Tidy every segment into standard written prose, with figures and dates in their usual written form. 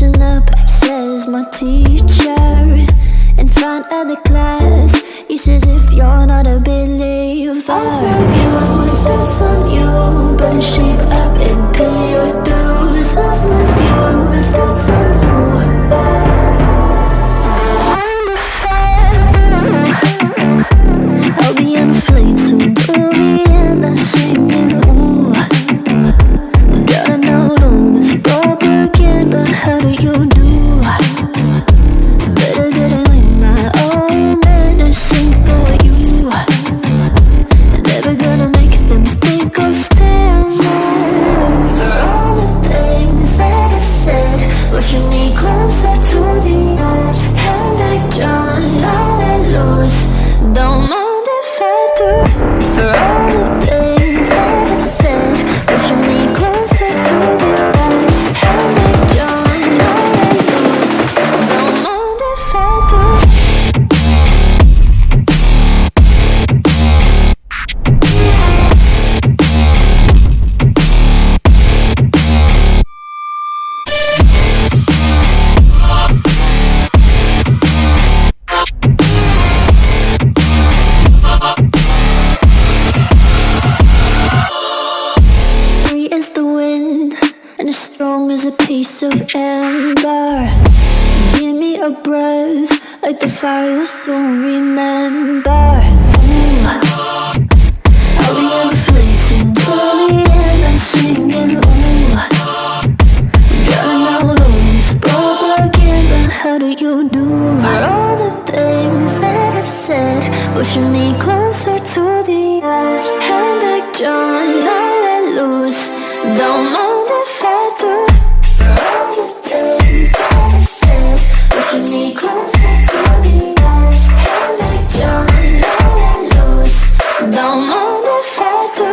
listen up, says my teacher. In front of the class, he says if you're not a believer, I'll you always that's on you. Better shape up and pay your dues. I've loved you always that's on you. I'll be on a flight soon to the end. I sing you. Gotta know all this propaganda. How do you do? Better get it like my own medicine for you. Never gonna make them think I'll stand there. For all the things that I've said, pushing me closer to the edge. And I don't know let loose. Don't mind if I do. For all the things that I've said, pushing me closer to the edge. And I don't know let loose. Don't mind if I do. Free as the wind and as strong as a piece of ember. Give me a breath like the fire you'll soon remember. I'll be on a flight soon till the end. I'm singing. Gotta know all this propaganda. How do you do? For all the things that I've said, pushing me closer to the edge. And I don't know let loose. Don't mind if I do. For all the things that I've said, pushing me closer to the edge. And I don't know let loose. Don't mind if I do.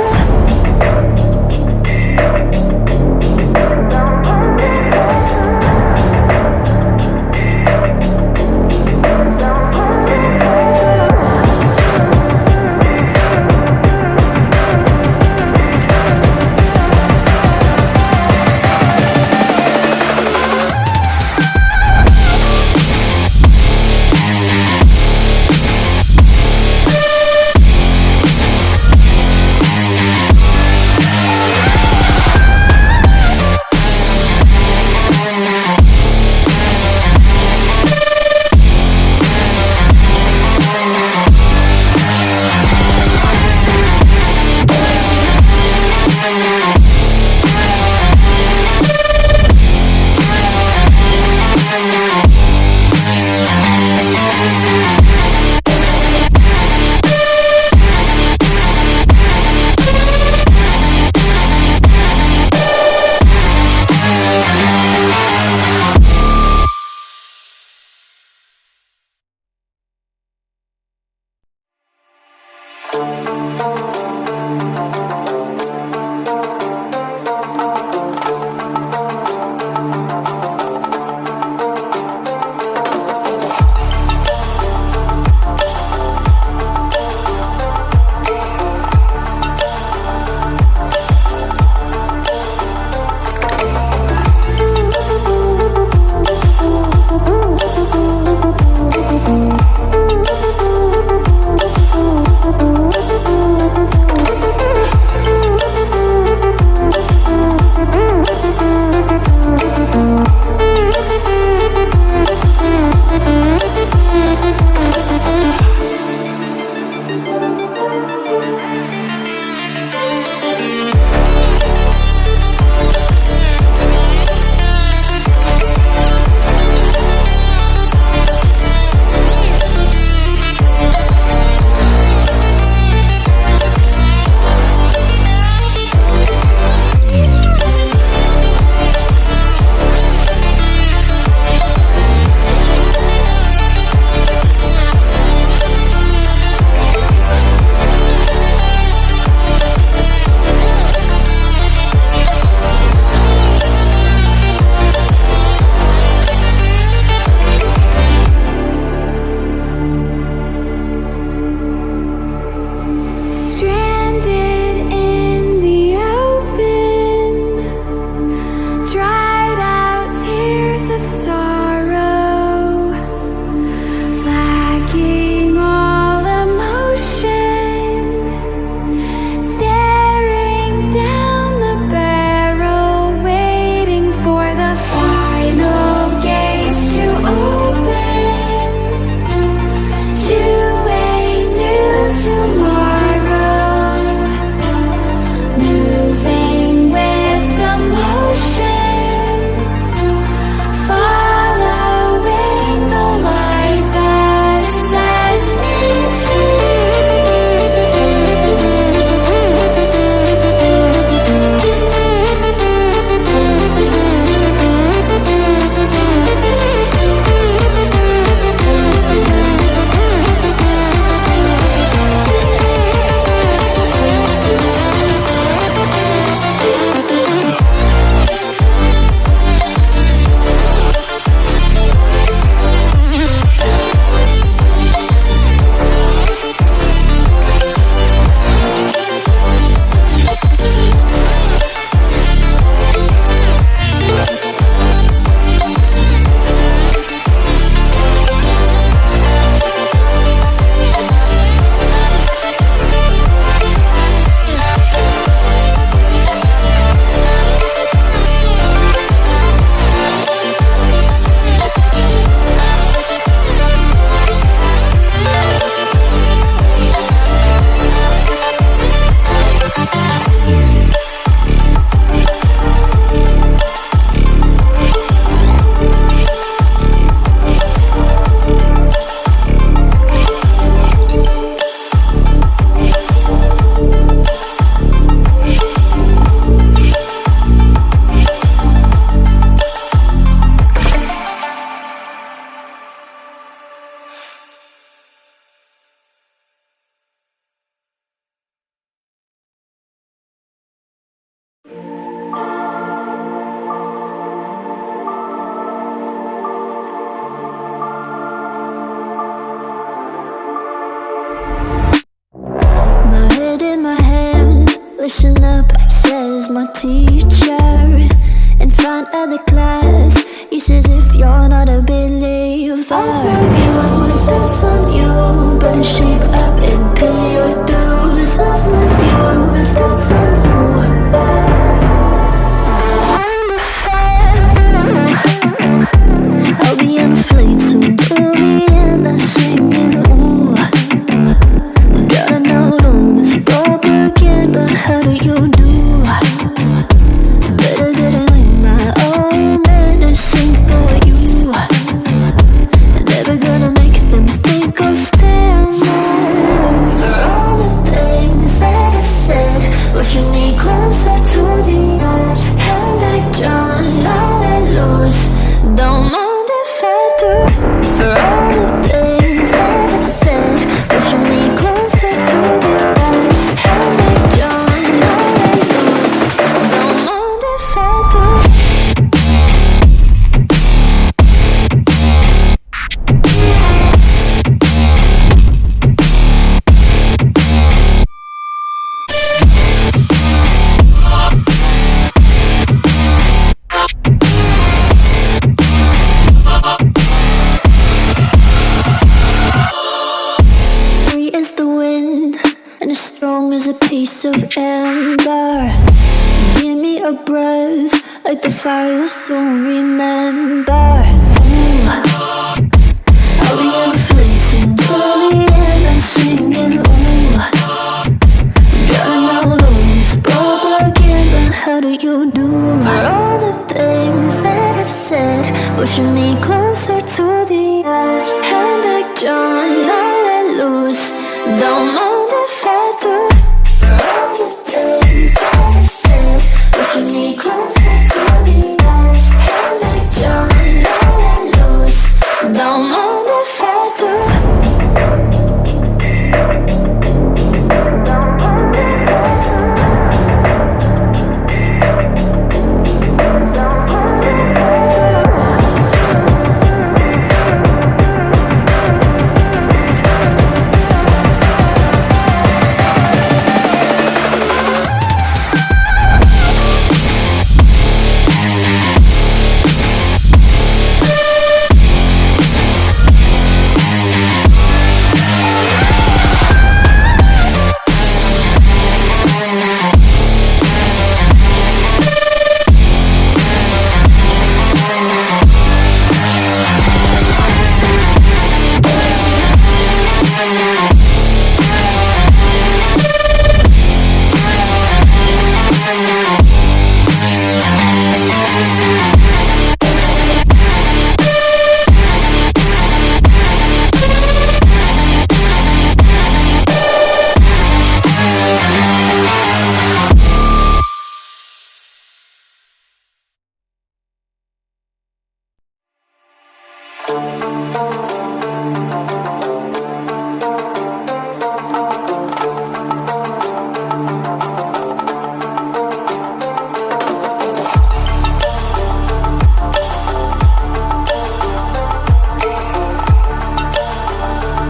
listen up, says my teacher. In front of the class, he says if you're not a believer, I've read you always, that's on you. Better shape up and pay your dues. I've read you always, that's on you. I'll be on a flight soon to Vienna singing, ooh. Gotta know all this propaganda, how do you do? Better get away my own medicine for you. Never gonna make them think I'll stand more. For all the things that I've said, pushing me closer to the edge. And I don't know that lose, don't mind if I do. For all the things that I've said, pushing me closer to the edge. And I don't know that lose, don't mind if I do. Free as the wind and as strong as a piece of amber. Give me a breath like the fire you'll soon remember. Ooh. I'll be on a flight soon to the end, I'm singing, ooh. Gotta know all this propaganda, how do you do? For all the things that I've said, pushing me closer to the edge. And I don't know that lose, don't mind if I do. For all the things that I've said, pushing me closer to the edge. And I don't know that lose, don't